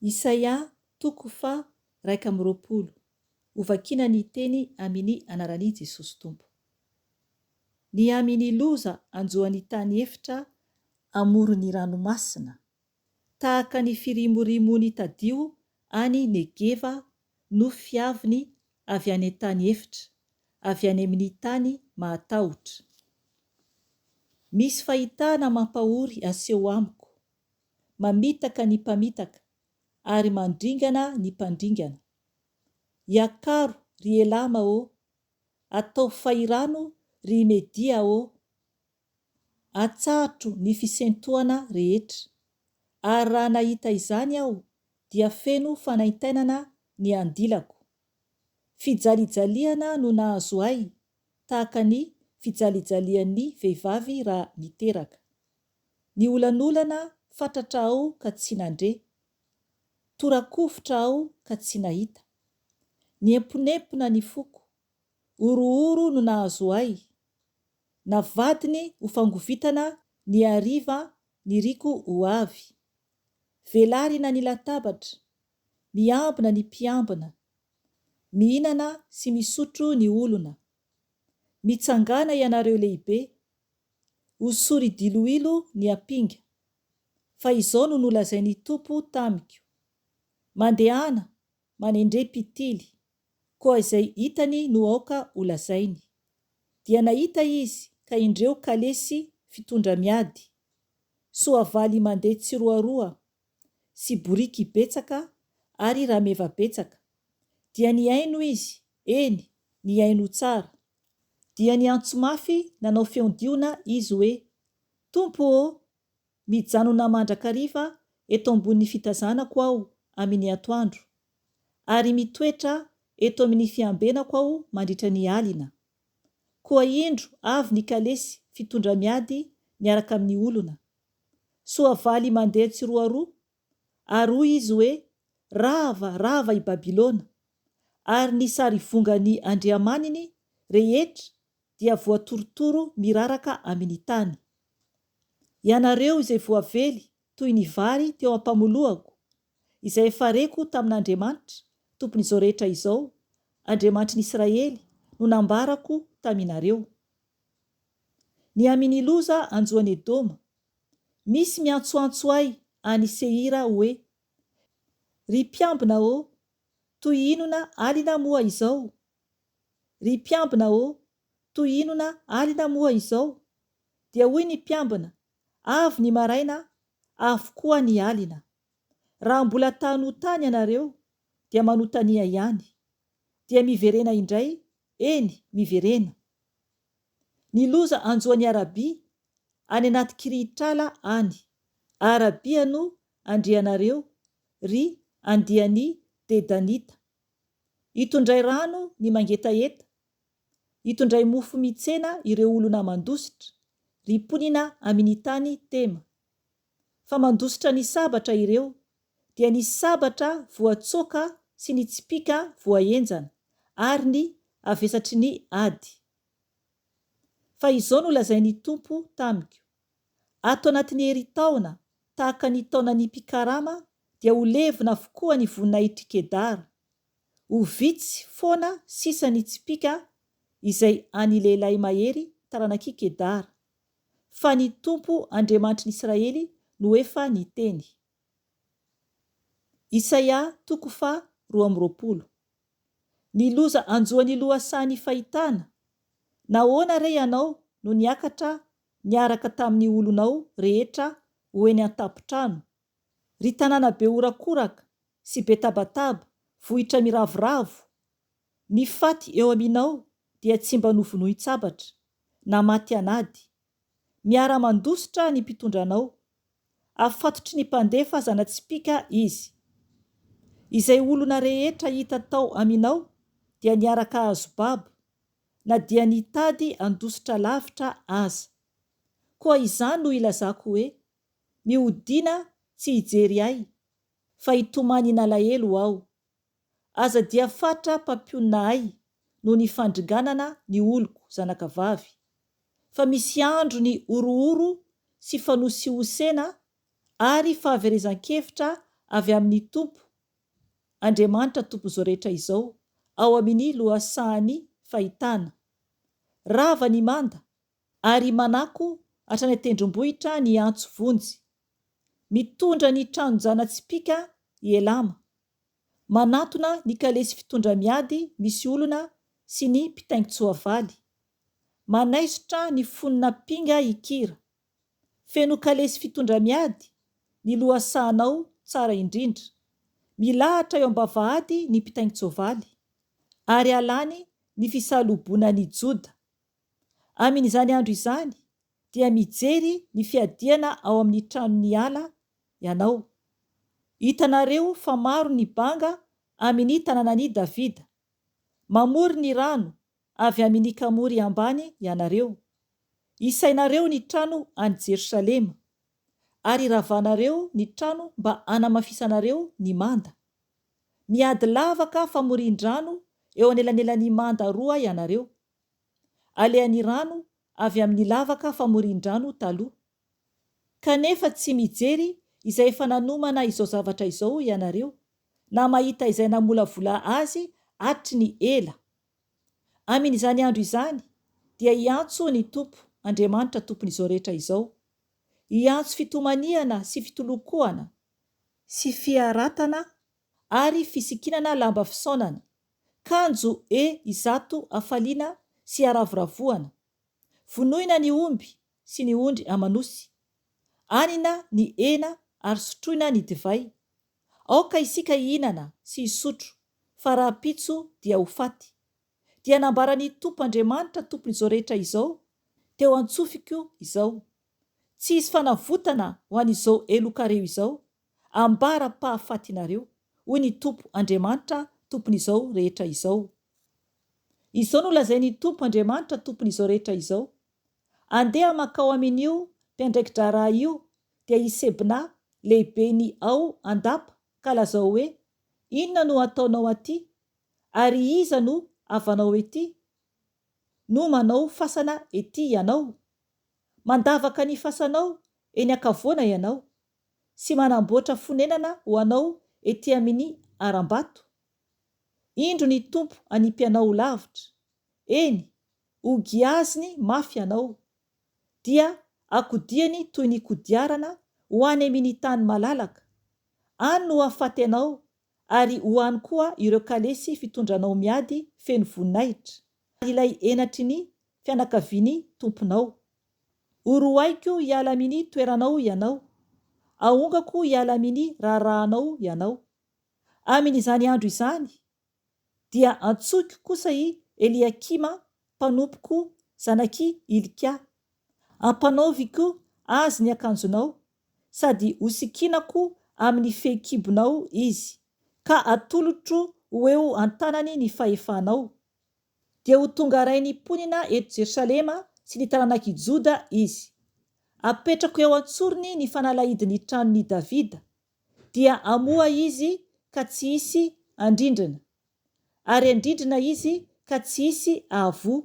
Isaia toko fa 120 hovakiana ny teny amin'ny anaran'i Jesosy Tompo. Ny amin'ny loza anjoan'ny tany efitra amoron'ny ranomasina, tahaka ny firimorimon'ny tadio any Negeva no fiaviny avy any tany efitra, avy any amin'ny tany mahatahotra. Misy fahitana mampahory aseho amiko, mamitaka ny mpamitaka ary mandringana ny mpandringana. Iakaro ry Elama ô, atao fahirano ry Media ô, atsahatra ny fisentohana rehetra. Ary raha nahita izany aho dia feno fanaintainana ny andilako. Fijalijaliana no nahazo ahy, tahaka ny fijalijalian'ny vehivavy raha miteraka. Ny olanolana fatratra aho ka tsy nandre, torakovitra aho ka tsy nahita. Ny emponempona ny foko, orooro no nahazo ahy. Navadiny ho fangovitana ny hariva ny riko ho avy. Velarina ny latabatra, miambina ny mpiambina, mihinana sy misotro ny olona. Mitsangana ianareo lehibe, hosory diloilo ny ampinga. Fa izao no nolazain'ny Tompo tamiko. Mandehana, manendre mpitily, koa izay hitany no aoka holazainy. Dia nahita izy ka indreo kalesy fitondra miady, soavaly mandeha tsiroaroa, sy boriky betsaka ary rameva betsaka. Dia niaino izy, eny, niaino tsara. Dia ny antso mafy nanao feondiona izy hoe, Tompo ô, mijanona mandrakariva eto ambonin'ny fitazanako aho amin'ny atoandro, ary mitoetra eto amin'ny fiambenako aho mandritra ny alina. Koa indro avy ny kalesy fitondra miady miaraka amin'ny olona. Soavaly mandeha tsiroaroa, ary hoy izy hoe, rava, rava i Babilôna, ary ny sary vongan'ny andriamaniny rehetra dia voatorotoro miraraka amin'ny tany. Ianareo izay voavely toy ny vary teo ampamolohako, izay efa reko tamin'Andriamanitra, tompon'izao rehetra izao, Andriamanitr'i Israely, no nambarako taminareo. Ny amin'ny loza anjoan'ny Edoma, misy miantsoantso ahy any Seira hoe, ry mpiambina ô, toy inona alina moa izao? Ry mpiambina ô, toy inona alina moa izao? Dia hoy ny mpiambina, avy ny maraina, avy koa ny alina. Raha mbola tany ho tany ianareo, dia manontania ihany. Dia miverena indray, eny, miverena. Ny loza anjoan'ny Arabia, any anaty kirihitrala any. Arabia no andrianareo, ry andian'ny Dedanita. Hitondray rano ny mangetaeta, hitondray mofo mitsena ireo olona mandositra, ry mponina amin'ny tany Tema. Fa mandositra ny sabatra ireo, dia ny sabatra voatsoka sy ny tsipika voaenjana, ary ny avesatry ny ady. Fa izao no lazain'ny Tompo tamiko, ato anatin'ny herintaona tahaka ny taonan'ny mpikarama, dia ho levona avokoa ny voninahitry Kedara. Ho vitsy foana sisa ny tsipika izay any lehilahy mahery taranaki Kedara. Fa ny Tompo Andriamanitry Israely no efa niteny. Isaia toko fa 20. Ny loza anjoan'ny lohasahan'ny fahitana. Nahoana re ianao no niakatra niaraka tamin'ny olonao rehetra ho eny an-tampon-trano, ry tanàna be orakoraka sy be tabataba, vohitra miravoravo. Ny faty eo aminao dia tsy mba novonohin-tsabatra, na maty anady. Miara-mandositra ny mpitondranao, afatotry ny mpandefa zana-tsipika izy. Izay olona rehetra hita tao aminao dia niaraka azo baba, na dia nitady andositra lavitra aza. Koa izany no ilazako hoe, mihodina tsy hijery ahy, fa hitomany nalahelo aho. Aza dia fatra mpampionina ahy no ny fandringanana ny oloko zanakavavy. Fa misy andro ny orooro sy fanosihosena ary fahaverezan-kevitra avy amin'ny tompo Andriamanitra tompo izao rehetra izao ao amin'ny loasahany fahitana. Rava ny manda ary manako hatrany tendrombohitra ny antso vonjy. Mitondra ny tranonjanatsipika ielama. Manatona ny kalesy fitondra miady misy olona sy ny mpitaingin-tsoavaly. Manaisotra ny fonina pinga ikira. Feno kalesy fitondra miady ny loasahanao tsara indrindra. Milahatra eo am-bavahady ny mpitaingin-tsoavaly ary alany ny fisalobona ny Joda. Amin'izany andro izany dia mijery ny fiadiana ao amin'ny tranon'ny ala ianao. Hitanareo fa maro ny banga amin'ny tanànan'i Davida. Mamory ny rano avy amin'ny kamory ambany ianareo. Isainareo ny trano any Jerosalema ary ravanareo ny trano mba hanamafisanareo ny manda. Miady lavaka famorin-drano eo anelanelan'ny manda roa ianareo. Alehan'ny rano avy amin'ny lavaka famorin-drano taloha. Kanefa tsy mijery izay efa nanomana izao zavatra izao ianareo, na mahita izay namolavola azy hatry ny ela. Amin'izany andro izany dia hiantso ny Tompo, Andriamanitra tompon'izao rehetra izao. Hiantso fitomaniana sy fitolokoana sy fiaratana ary fisikinana lamba fisaonana, kanjo izato afaliana sy aravoravoana. Vonoina ny omby sy ny ondry amanosy. Anina ny hena ary sotroina ny divay. Aoka isika hihinana sy hisotro, fa raha pitso dia ho faty. Dia nambarany Tompo Andriamanitra tompon'izao rehetra izao teo an-tsofiko izao. Tsy hisy fanavotana ho an'izao elokareo izao, ambara-pahafatinareo, hoy ny Tompo Andriamanitra tompon'izao rehetra izao. Izao no lazain'ny Tompo Andriamanitra tompon'izao rehetra izao. Andeha makao amin'io mpiandraikitra raha io dia hisebina lehibeny ao andapa ka lazao hoe: inona no ataonao aty? Ary iza no avanao ety? No manao fasana ety ianao? Mandavaka ny fasanao eny ankavoana ianao, sy manamboatra fonenana ho anao ety amin'ny aram-bato? Indro ny Tompo hanimpianao lavitra. Eny, ho giaziny mafy ianao, dia akodiany toy ny kodiarana ho any amin'ny tany malalaka. Any no hafaty anao ary ho any koa ireo kalesy fitondranao miady feno voninahitra. Ilay enatry ny fianakaviany tomponao. Horohaiko hiala amin'ny toeranao ianao. Ahongako hiala amin'ny raharahanao ianao. Amin'izany andro izany dia antsoiko kosa i Eliakima mpanompoko zanak'i Hilkia. Ampanaoviko azy ny akanjonao, sady hosikinako amin'ny fehikibonao izy, ka atolotro ho eo an-tanany ny fahefanao. Dia ho tonga rainy ponina eto Jerosalema sy ny taranak'i Joda izy. Apetrako eo antsorony ny fanalahidin'ny tranon'i Davida, dia amoha izy ka tsy hisy andrindrina, ary andrindrina izy ka tsy hisy avoa.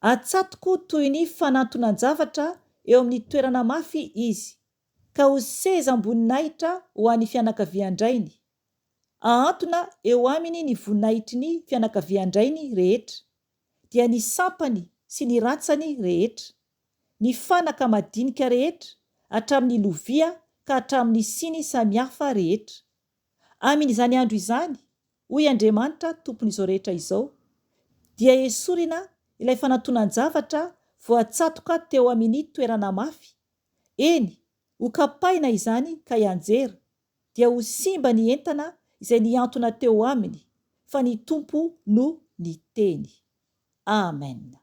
Atsatoko toy ny fanantonan-javatra eo amin'ny toerana mafy izy, ka ho seza amboninahitra ho an'ny fianakavian-drainy. Ahantona eo aminy ny voninahitry ny fianakavian-drainy rehetra, dia ny sampany sy ny ratsany rehetra, ny fanaka madinika rehetra, hatramin'ny lovia ka hatramin'ny siny samihafa rehetra. Amin'izany andro izany, hoy Andriamanitra tompon'izao rehetra izao, dia esorina ilay fanantonan-javatra voatsatoka teo amin'ny toerana mafy. Eny, ho kapaina izany ka hianjera, dia ho simba ny entana izay niantona teo aminy, fa ny Tompo no niteny. Amen.